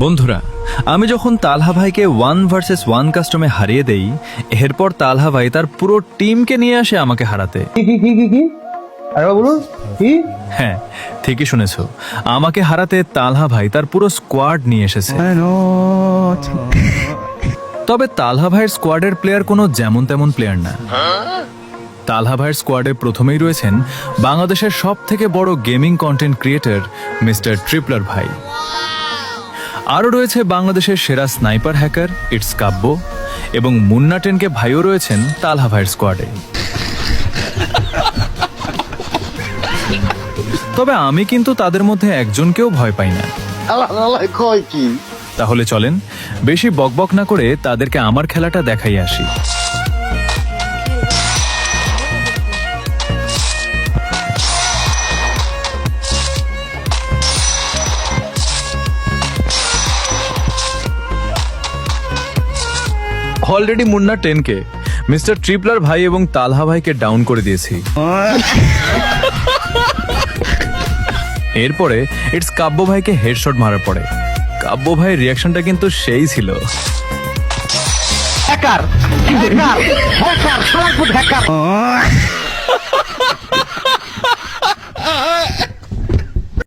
বন্ধুরা, আমি যখন তালহা ভাইকে 1 ভার্সেস 1 কাস্টমে হারিয়ে দেই, এরপর তালহা ভাই তার পুরো টিমকে নিয়ে আসে আমাকে হারাতে। কি আরে বলুন কি? হ্যাঁ, ঠিকই শুনেছো, আমাকে হারাতে তালহা ভাই তার পুরো স্কোয়াড নিয়ে এসেছে। তবে তালহা ভাইয়ের স্কোয়াডের প্লেয়ার কোনো যেমন তেমন প্লেয়ার না। তালহা ভাইয়ের স্কোয়াডে প্রথমেই রয়েছেন বাংলাদেশের সব থেকে বড় gaming content creator mister Tripler ভাই। আরও রয়েছে বাংলাদেশের সেরা স্নাইপার হ্যাকার ইটস কাব্য, এবং মুন্না টেনকে ভাইও রয়েছেন তালহা ভাইয়ের স্কোয়াডে। তবে আমি কিন্তু তাদের মধ্যে একজনকেও ভয় পাই না। কয় কি? তাহলে চলেন বেশি বকবক না করে তাদেরকে আমার খেলাটা দেখাই আসি। অলরেডি মুন্না 10কে মিস্টার ট্রিপলার ভাই এবং তালহা ভাইকে ডাউন করে দিয়েছি। এরপরে ইটস কাব্য ভাইকে হেডশট মারার পরে কাব্য ভাইয়ের রিয়াকশনটা কিন্তু সেই ছিল। Hacker hacker hacker